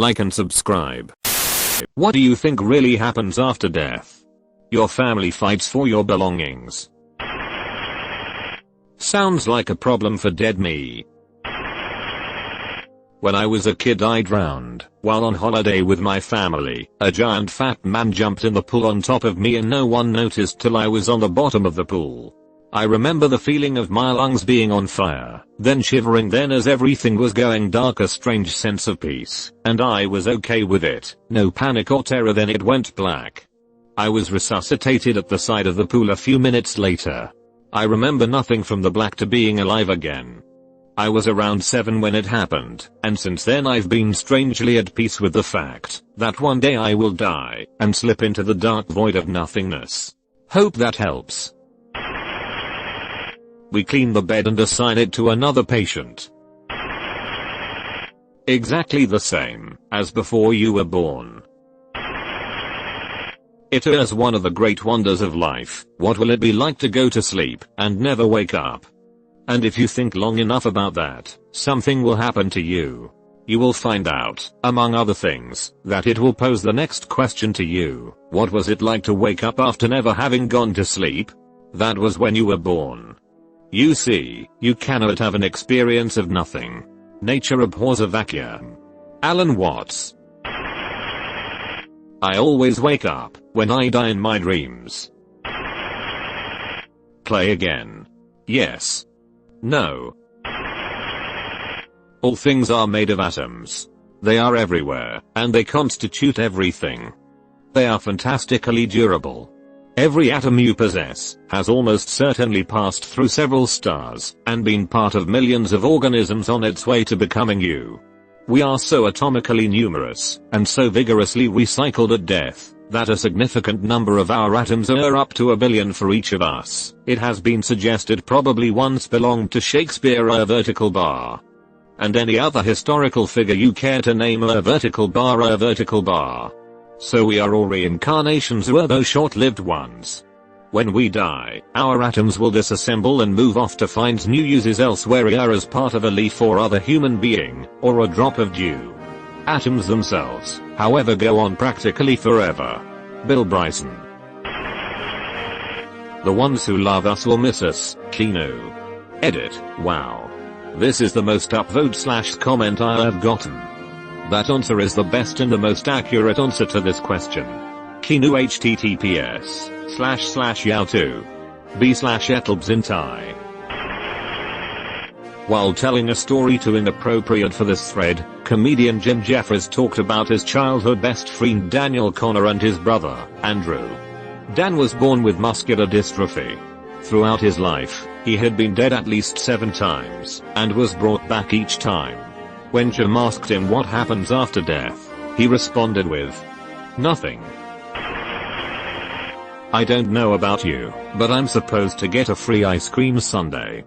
like and subscribe. What do you think really happens after death? Your family fights for your belongings. Sounds like a problem for dead me. When I was a kid I drowned. While on holiday with my family, a giant fat man jumped in the pool on top of me and no one noticed till I was on the bottom of the pool. I remember the feeling of my lungs being on fire, then shivering, then as everything was going dark a strange sense of peace, and I was okay with it, no panic or terror. Then it went black. I was resuscitated at the side of the pool a few minutes later. I remember nothing from the black to being alive again. I was around 7 when it happened, and since then I've been strangely at peace with the fact that one day I will die and slip into the dark void of nothingness. Hope that helps. We clean the bed and assign it to another patient. Exactly the same as before you were born. It is one of the great wonders of life. What will it be like to go to sleep and never wake up? And if you think long enough about that, something will happen to you. You will find out, among other things, that it will pose the next question to you. What was it like to wake up after never having gone to sleep? That was when you were born. You see, you cannot have an experience of nothing. Nature abhors a vacuum. Alan Watts. I always wake up when I die in my dreams. Play again. Yes. No. All things are made of atoms. They are everywhere, and they constitute everything. They are fantastically durable. Every atom you possess has almost certainly passed through several stars and been part of millions of organisms on its way to becoming you. We are so atomically numerous and so vigorously recycled at death that a significant number of our atoms are up to 1 billion for each of us. It has been suggested probably once belonged to Shakespeare a vertical bar. And any other historical figure you care to name a vertical bar a vertical bar. So we are all reincarnations, although short-lived ones. When we die, our atoms will disassemble and move off to find new uses elsewhere, either as part of a leaf or other human being, or a drop of dew. Atoms themselves, however, go on practically forever. Bill Bryson. The ones who love us will miss us, Kino. Edit. Wow. This is the most upvote/comment I have gotten. That answer is the best and the most accurate answer to this question. Kinu https://yao2 b/etlbzintai. While telling a story too inappropriate for this thread, comedian Jim Jeffries talked about his childhood best friend Daniel Connor and his brother, Andrew. Dan was born with muscular dystrophy. Throughout his life, he had been dead at least 7 times, and was brought back each time. When Jim asked him what happens after death, he responded with, "Nothing. I don't know about you, but I'm supposed to get a free ice cream sundae."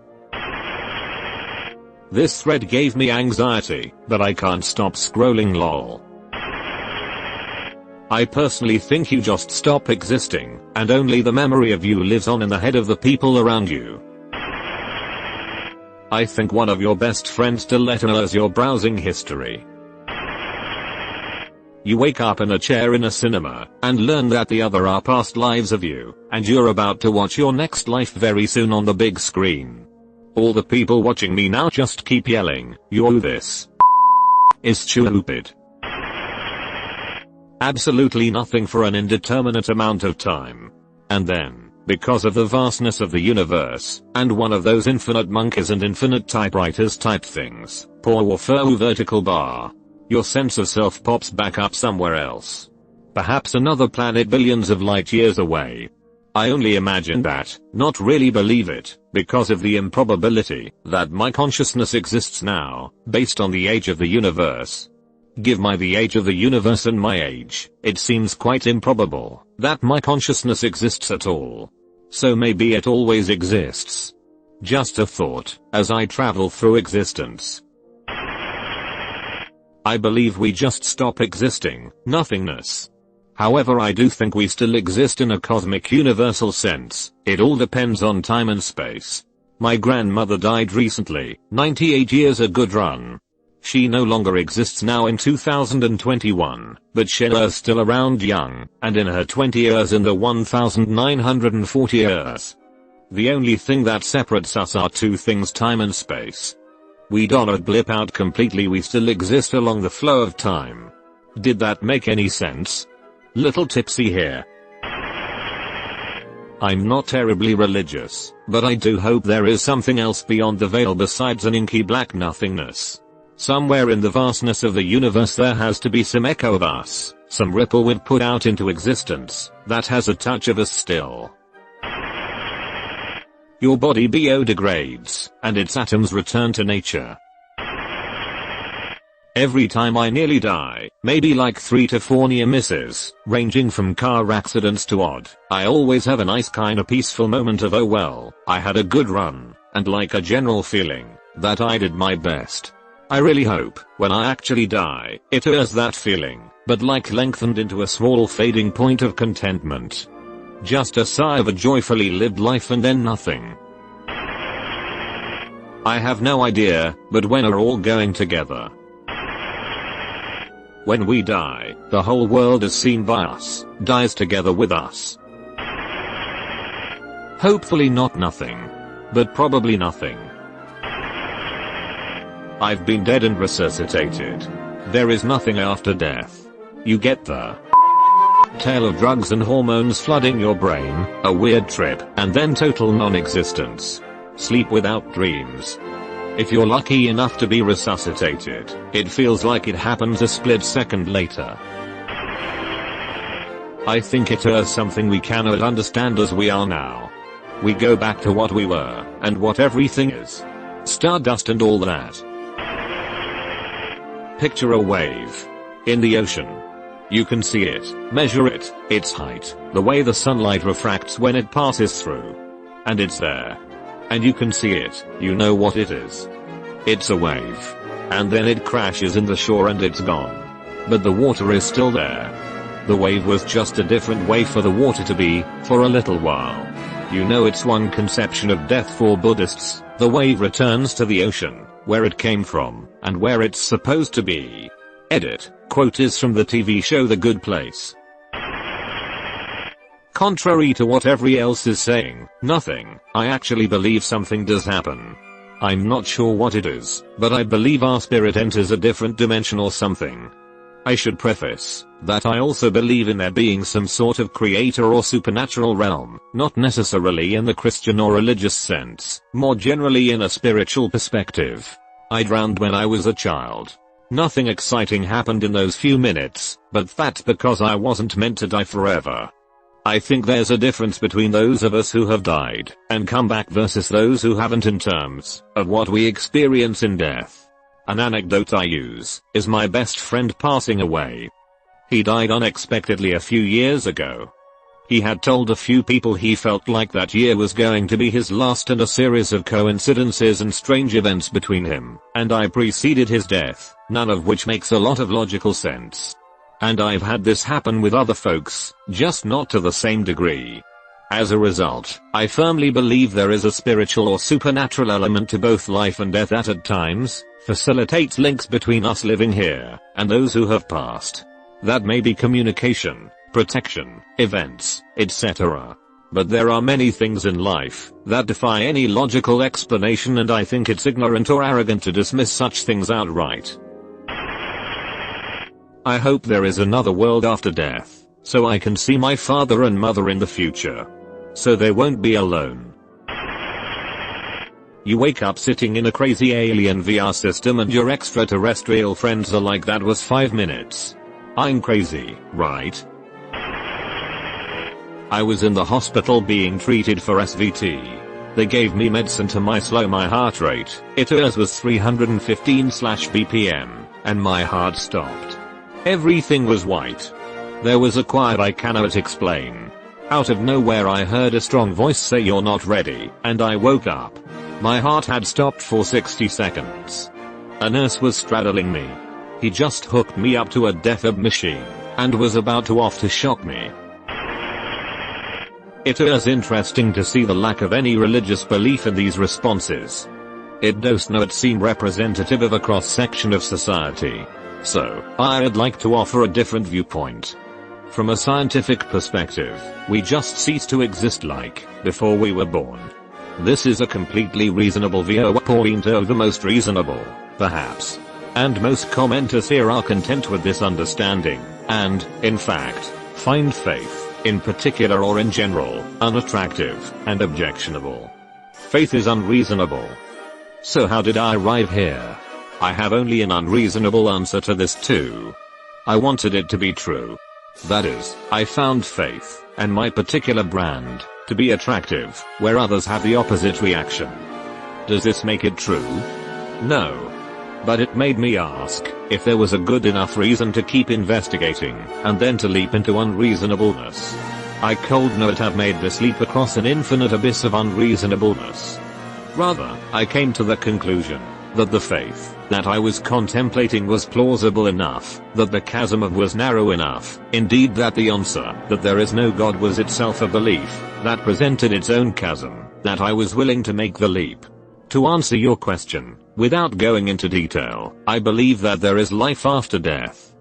This thread gave me anxiety, but I can't stop scrolling lol. I personally think you just stop existing, and only the memory of you lives on in the head of the people around you. I think one of your best friends still knows your browsing history. You wake up in a chair in a cinema, and learn that the other are past lives of you, and you're about to watch your next life very soon on the big screen. All the people watching me now just keep yelling, "You're this is stupid." Absolutely nothing for an indeterminate amount of time. And then, because of the vastness of the universe, and one of those infinite monkeys and infinite typewriters type things, poor furry vertical bar, your sense of self pops back up somewhere else. Perhaps another planet billions of light years away. I only imagine that, not really believe it, because of the improbability that my consciousness exists now, based on the age of the universe. Give me the age of the universe and my age, it seems quite improbable that my consciousness exists at all. So maybe it always exists. Just a thought, as I travel through existence. I believe we just stop existing, nothingness. However, I do think we still exist in a cosmic universal sense. It all depends on time and space. My grandmother died recently, 98 years a good run. She no longer exists now in 2021, but she is still around young, and in her 20 years in the 1940 years. The only thing that separates us are two things: time and space. We don't blip out completely, we still exist along the flow of time. Did that make any sense? Little tipsy here. I'm not terribly religious, but I do hope there is something else beyond the veil besides an inky black nothingness. Somewhere in the vastness of the universe there has to be some echo of us, some ripple we've put out into existence, that has a touch of us still. Your body biodegrades, and its atoms return to nature. Every time I nearly die, maybe like 3 to 4 near misses, ranging from car accidents to odd, I always have a nice kinda peaceful moment of oh well, I had a good run, and like a general feeling, that I did my best. I really hope, when I actually die, it is that feeling, but like lengthened into a small fading point of contentment. Just a sigh of a joyfully lived life and then nothing. I have no idea, but when are all going together? When we die, the whole world as seen by us, dies together with us. Hopefully not nothing. But probably nothing. I've been dead and resuscitated. There is nothing after death. You get the tale of drugs and hormones flooding your brain, a weird trip, and then total non-existence. Sleep without dreams. If you're lucky enough to be resuscitated, it feels like it happens a split second later. I think it is something we cannot understand as we are now. We go back to what we were, and what everything is. Stardust and all that. Picture a wave. In the ocean. You can see it, measure it, its height, the way the sunlight refracts when it passes through. And it's there. And you can see it, you know what it is. It's a wave. And then it crashes in the shore and it's gone. But the water is still there. The wave was just a different way for the water to be, for a little while. You know it's one conception of death for Buddhists, the wave returns to the ocean, where it came from, and where it's supposed to be. Edit, quote is from the TV show The Good Place. Contrary to what everyone else is saying, nothing, I actually believe something does happen. I'm not sure what it is, but I believe our spirit enters a different dimension or something. I should preface that I also believe in there being some sort of creator or supernatural realm, not necessarily in the Christian or religious sense, more generally in a spiritual perspective. I drowned when I was a child. Nothing exciting happened in those few minutes, but that's because I wasn't meant to die forever. I think there's a difference between those of us who have died and come back versus those who haven't in terms of what we experience in death. An anecdote I use is my best friend passing away. He died unexpectedly a few years ago. He had told a few people he felt like that year was going to be his last, and a series of coincidences and strange events between him and I preceded his death, none of which makes a lot of logical sense. And I've had this happen with other folks, just not to the same degree. As a result, I firmly believe there is a spiritual or supernatural element to both life and death that at times facilitates links between us living here and those who have passed. That may be communication, protection, events, etc. But there are many things in life that defy any logical explanation, and I think it's ignorant or arrogant to dismiss such things outright. I hope there is another world after death, so I can see my father and mother in the future. So they won't be alone. You wake up sitting in a crazy alien VR system and your extraterrestrial friends are like, that was 5 minutes. I'm crazy, right? I was in the hospital being treated for SVT. They gave me medicine to slow my heart rate. It was 315/BPM, and my heart stopped. Everything was white. There was a quiet I cannot explain. Out of nowhere I heard a strong voice say, "You're not ready," and I woke up. My heart had stopped for 60 seconds. A nurse was straddling me. He just hooked me up to a death machine, and was about to off to shock me. It is interesting to see the lack of any religious belief in these responses. It does not seem representative of a cross-section of society. So, I'd like to offer a different viewpoint. From a scientific perspective, we just ceased to exist like before we were born. This is a completely reasonable viewpoint, or the most reasonable, perhaps. And most commenters here are content with this understanding, and, in fact, find faith, in particular or in general, unattractive and objectionable. Faith is unreasonable. So how did I arrive here? I have only an unreasonable answer to this too. I wanted it to be true. That is, I found faith, and my particular brand, to be attractive, where others have the opposite reaction. Does this make it true? No. But it made me ask if there was a good enough reason to keep investigating, and then to leap into unreasonableness. I could not have made this leap across an infinite abyss of unreasonableness. Rather, I came to the conclusion that the faith that I was contemplating was plausible enough, that the chasm was narrow enough, indeed that the answer that there is no God was itself a belief that presented its own chasm, that I was willing to make the leap. To answer your question, without going into detail, I believe that there is life after death.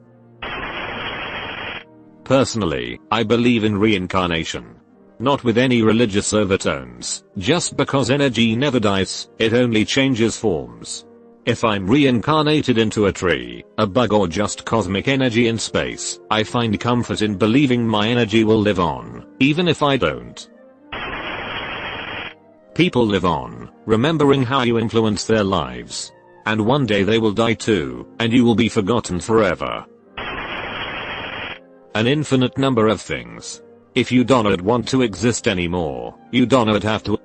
Personally, I believe in reincarnation. Not with any religious overtones, just because energy never dies, it only changes forms. If I'm reincarnated into a tree, a bug, or just cosmic energy in space, I find comfort in believing my energy will live on, even if I don't. People live on, remembering how you influence their lives. And one day they will die too, and you will be forgotten forever. An infinite number of things. If you don't want to exist anymore, you don't have to.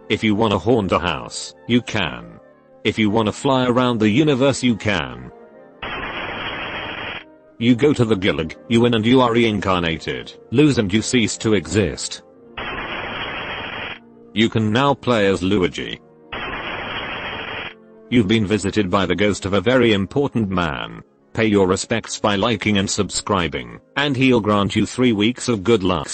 If you wanna haunt a house, you can. If you wanna fly around the universe, you can. You go to the gulag, you win and you are reincarnated, lose and you cease to exist. You can now play as Luigi. You've been visited by the ghost of a very important man. Pay your respects by liking and subscribing, and he'll grant you 3 weeks of good luck.